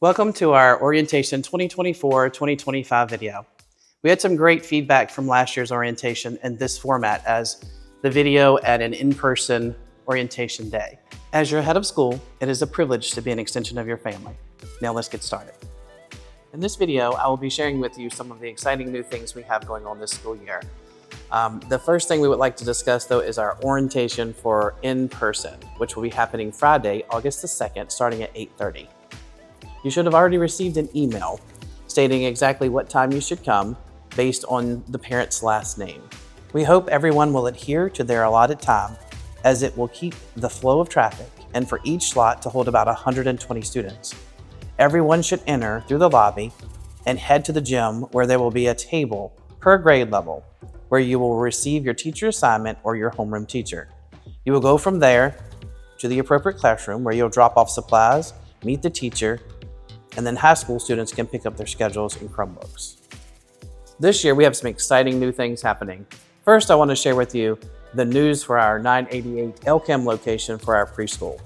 Welcome to our Orientation 2024-2025 video. We had some great feedback from last year's orientation in this format as the video at an in-person orientation day. As your head of school, it is a privilege to be an extension of your family. Now let's get started. In this video, I will be sharing with you some of the exciting new things we have going on this school year. The first thing we would like to discuss though is our orientation for in-person, which will be happening Friday, August the 2nd, starting at 8:30. You should have already received an email stating exactly what time you should come based on the parent's last name. We hope everyone will adhere to their allotted time as it will keep the flow of traffic and for each slot to hold about 120 students. Everyone should enter through the lobby and head to the gym where there will be a table per grade level where you will receive your teacher assignment or your homeroom teacher. You will go from there to the appropriate classroom where you'll drop off supplies, meet the teacher, and then high school students can pick up their schedules and Chromebooks. This year, we have some exciting new things happening. First, I want to share with you the news for our 988 Elkham location for our preschool.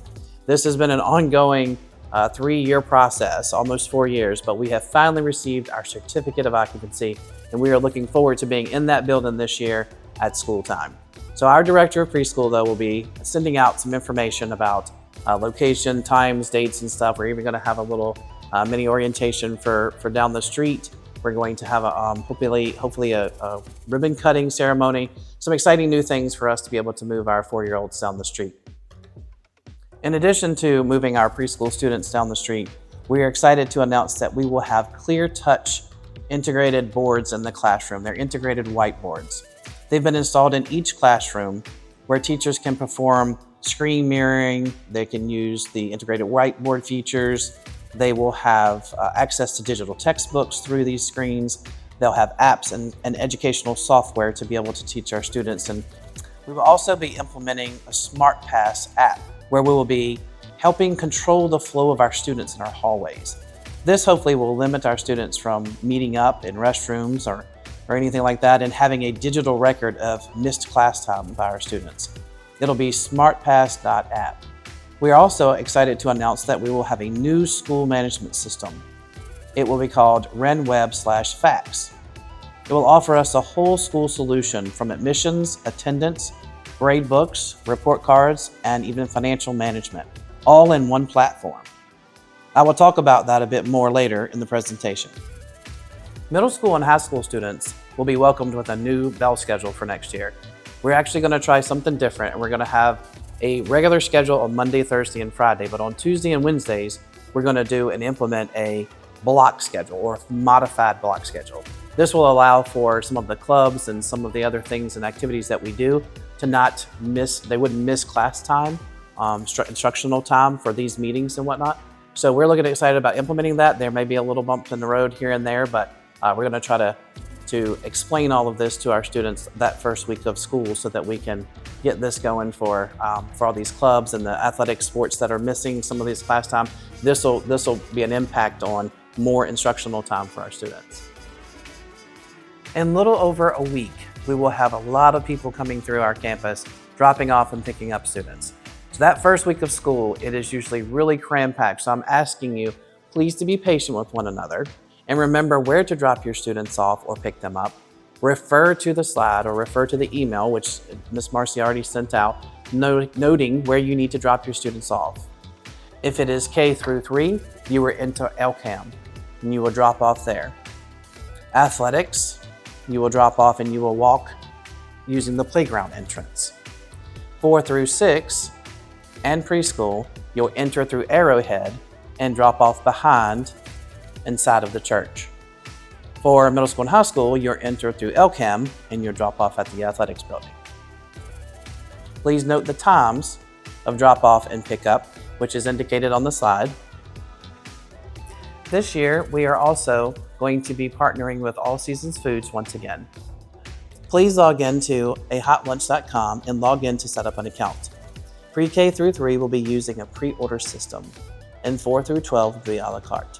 This has been an ongoing 3-year process, almost 4 years, but we have finally received our certificate of occupancy, and we are looking forward to being in that building this year at school time. So our director of preschool, though, will be sending out some information about location, times, dates, and stuff. We're even going to have a little mini orientation for down the street. We're going to have a hopefully a ribbon cutting ceremony. Some exciting new things for us to be able to move our 4-year-olds down the street. In addition to moving our preschool students down the street, we are excited to announce that we will have clear touch integrated boards in the classroom. They're integrated whiteboards. They've been installed in each classroom where teachers can perform screen mirroring. They can use the integrated whiteboard features. They will have access to digital textbooks through these screens. They'll have apps and educational software to be able to teach our students. And we will also be implementing a SmartPass app where we will be helping control the flow of our students in our hallways. This hopefully will limit our students from meeting up in restrooms or anything like that and having a digital record of missed class time by our students. It'll be smartpass.app. We are also excited to announce that we will have a new school management system. It will be called RenWeb/Fax. It will offer us a whole school solution from admissions, attendance, grade books, report cards, and even financial management, all in one platform. I will talk about that a bit more later in the presentation. Middle school and high school students will be welcomed with a new bell schedule for next year. We're actually going to try something different, and we're going to have a regular schedule on Monday, Thursday, and Friday, but on Tuesday and Wednesdays, we're going to do and implement a block schedule or a modified block schedule. This will allow for some of the clubs and some of the other things and activities that we do to not miss, they wouldn't miss class time, instructional time for these meetings and whatnot. So we're looking excited about implementing that. There may be a little bump in the road here and there, but we're going to try to explain all of this to our students that first week of school so that we can get this going for all these clubs and the athletic sports that are missing some of this class time. This will be an impact on more instructional time for our students. In little over a week, we will have a lot of people coming through our campus, dropping off and picking up students. So that first week of school, it is usually really cram-packed. So I'm asking you, please to be patient with one another and remember where to drop your students off or pick them up. Refer to the slide or refer to the email, which Ms. Marcy already sent out, noting where you need to drop your students off. If it is K through 3, you are into Elkham and you will drop off there. Athletics, you will drop off and you will walk using the playground entrance. 4 through 6 and preschool, you'll enter through Arrowhead and drop off behind inside of the church. For middle school and high school, you'll enter through Elkham and you'll drop off at the athletics building. Please note the times of drop off and pickup, which is indicated on the slide. This year, we are also going to be partnering with All Seasons Foods once again. Please log in to ahotlunch.com and log in to set up an account. Pre-K through 3 will be using a pre-order system, and 4 through 12 will be a la carte.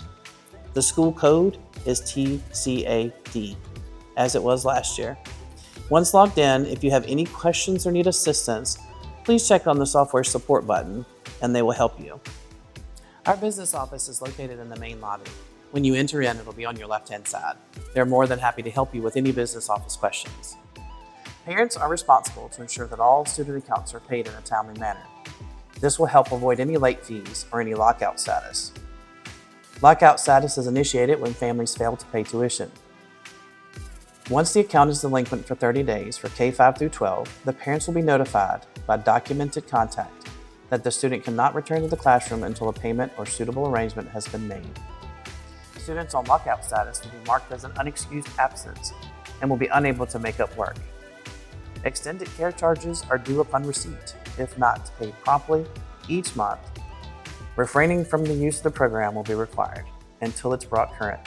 The school code is TCAD, as it was last year. Once logged in, if you have any questions or need assistance, please check on the software support button and they will help you. Our business office is located in the main lobby. When you enter in, it'll be on your left-hand side. They're more than happy to help you with any business office questions. Parents are responsible to ensure that all student accounts are paid in a timely manner. This will help avoid any late fees or any lockout status. Lockout status is initiated when families fail to pay tuition. Once the account is delinquent for 30 days for K-5 through 12, the parents will be notified by documented contact that the student cannot return to the classroom until a payment or suitable arrangement has been made. Students on lockout status will be marked as an unexcused absence and will be unable to make up work. Extended care charges are due upon receipt, if not paid promptly, each month. Refraining from the use of the program will be required until it's brought current.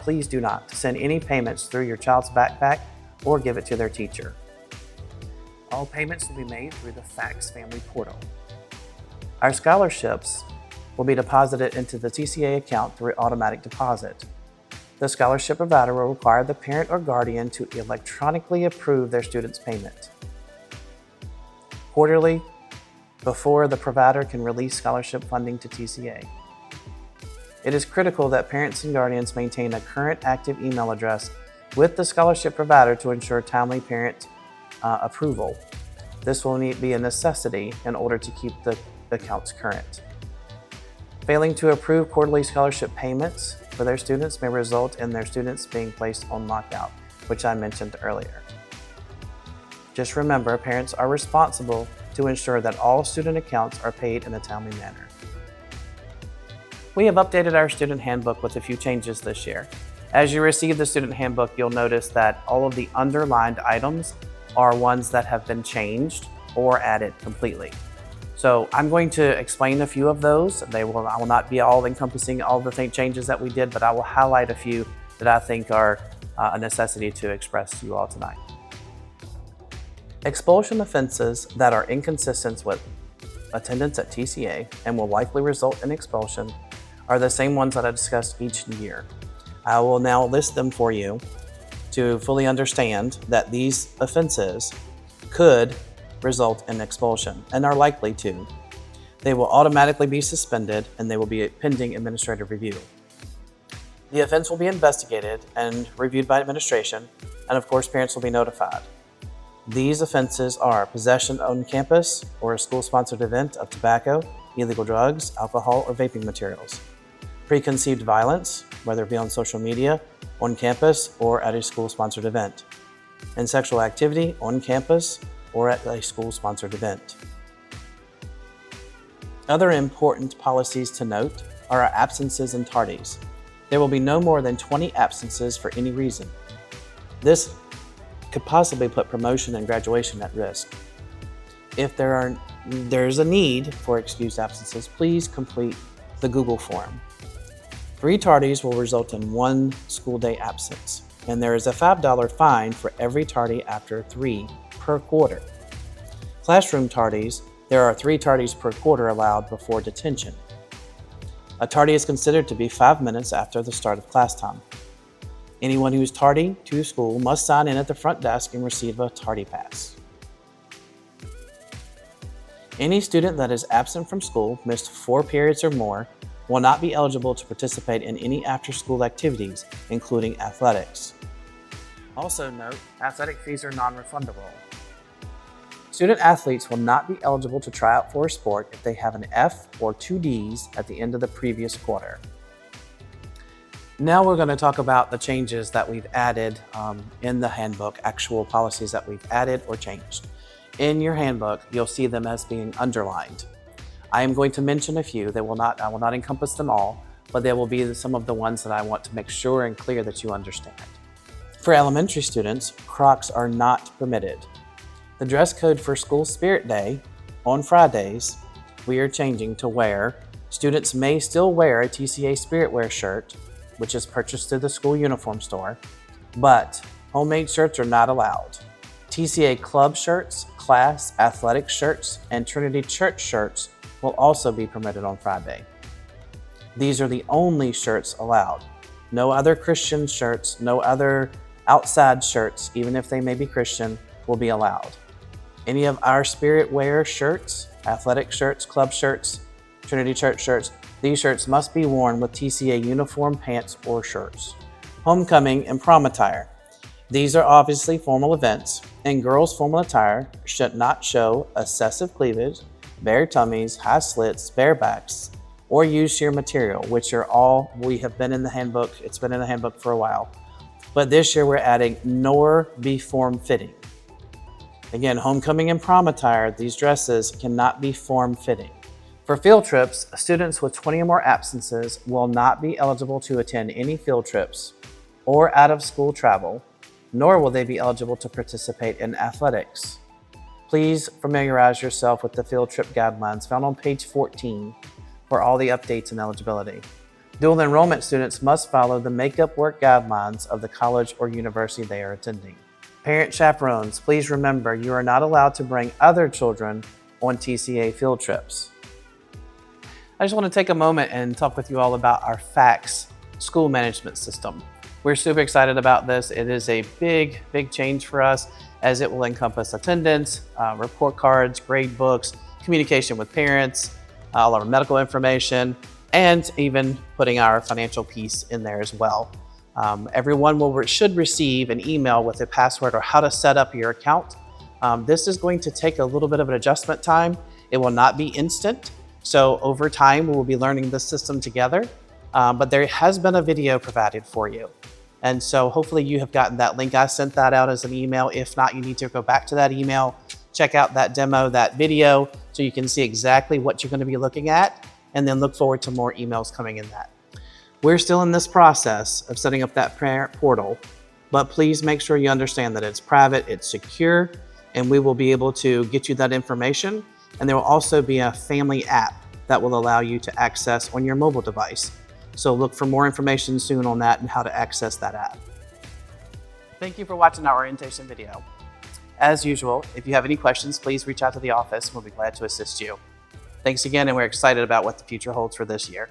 Please do not send any payments through your child's backpack or give it to their teacher. All payments will be made through the FACS Family Portal. Our scholarships will be deposited into the TCA account through automatic deposit. The scholarship provider will require the parent or guardian to electronically approve their student's payment quarterly before the provider can release scholarship funding to TCA. It is critical that parents and guardians maintain a current active email address with the scholarship provider to ensure timely parent approval. This will be a necessity in order to keep the accounts current. Failing to approve quarterly scholarship payments for their students may result in their students being placed on lockout, which I mentioned earlier. Just remember, parents are responsible to ensure that all student accounts are paid in a timely manner. We have updated our student handbook with a few changes this year. As you receive the student handbook, you'll notice that all of the underlined items are ones that have been changed or added completely. So I'm going to explain a few of those. I will not be all encompassing all the changes that we did, but I will highlight a few that I think are a necessity to express to you all tonight. Expulsion offenses that are inconsistent with attendance at TCA and will likely result in expulsion are the same ones that I discussed each year. I will now list them for you to fully understand that these offenses could result in expulsion and are likely to. They will automatically be suspended and they will be pending administrative review. The offense will be investigated and reviewed by administration, and of course parents will be notified. These offenses are possession on campus or a school-sponsored event of tobacco, illegal drugs, alcohol, or vaping materials. Preconceived violence, whether it be on social media, on campus, or at a school-sponsored event. And sexual activity on campus or at a school-sponsored event. Other important policies to note are our absences and tardies. There will be no more than 20 absences for any reason. This could possibly put promotion and graduation at risk. If there's a need for excused absences, please complete the Google form. 3 tardies will result in 1 school day absence, and there is a $5 fine for every tardy after 3 per quarter. Classroom tardies, there are 3 tardies per quarter allowed before detention. A tardy is considered to be 5 minutes after the start of class time. Anyone who is tardy to school must sign in at the front desk and receive a tardy pass. Any student that is absent from school, missed 4 periods or more, will not be eligible to participate in any after-school activities, including athletics. Also note, athletic fees are non-refundable. Student athletes will not be eligible to try out for a sport if they have an F or 2 Ds at the end of the previous quarter. Now we're going to talk about the changes that we've added in the handbook, actual policies that we've added or changed. In your handbook, you'll see them as being underlined. I am going to mention a few. I will not encompass them all, but there will be some of the ones that I want to make sure and clear that you understand. For elementary students, Crocs are not permitted. The dress code for School Spirit Day on Fridays, we are changing to where students may still wear a TCA Spirit Wear shirt, which is purchased through the school uniform store, but homemade shirts are not allowed. TCA club shirts, class, athletic shirts, and Trinity Church shirts will also be permitted on Friday. These are the only shirts allowed. No other Christian shirts, no other outside shirts, even if they may be Christian, will be allowed. Any of our Spirit Wear shirts, athletic shirts, club shirts, Trinity Church shirts. These shirts must be worn with TCA uniform pants or shirts. Homecoming and prom attire. These are obviously formal events, and girls' formal attire should not show excessive cleavage, bare tummies, high slits, bare backs, or use sheer material, which are all we have been in the handbook. It's been in the handbook for a while. But this year we're adding nor be form-fitting. Again, homecoming and prom attire, these dresses cannot be form-fitting. For field trips, students with 20 or more absences will not be eligible to attend any field trips or out-of-school travel, nor will they be eligible to participate in athletics. Please familiarize yourself with the field trip guidelines found on page 14 for all the updates and eligibility. Dual enrollment students must follow the makeup work guidelines of the college or university they are attending. Parent chaperones, please remember you are not allowed to bring other children on TCA field trips. I just want to take a moment and talk with you all about our FACS school management system. We're super excited about this. It is a big change for us as it will encompass attendance, report cards, grade books, communication with parents, all our medical information, and even putting our financial piece in there as well. Everyone should receive an email with a password or how to set up your account. This is going to take a little bit of an adjustment time. It will not be instant. So over time, we will be learning this system together. But there has been a video provided for you. And so hopefully you have gotten that link. I sent that out as an email. If not, you need to go back to that email, check out that demo, that video, so you can see exactly what you're going to be looking at, and then look forward to more emails coming in that. We're still in this process of setting up that parent portal, but please make sure you understand that it's private, it's secure, and we will be able to get you that information. And there will also be a family app that will allow you to access on your mobile device. So look for more information soon on that and how to access that app. Thank you for watching our orientation video. As usual, if you have any questions, please reach out to the office. We'll be glad to assist you. Thanks again, and we're excited about what the future holds for this year.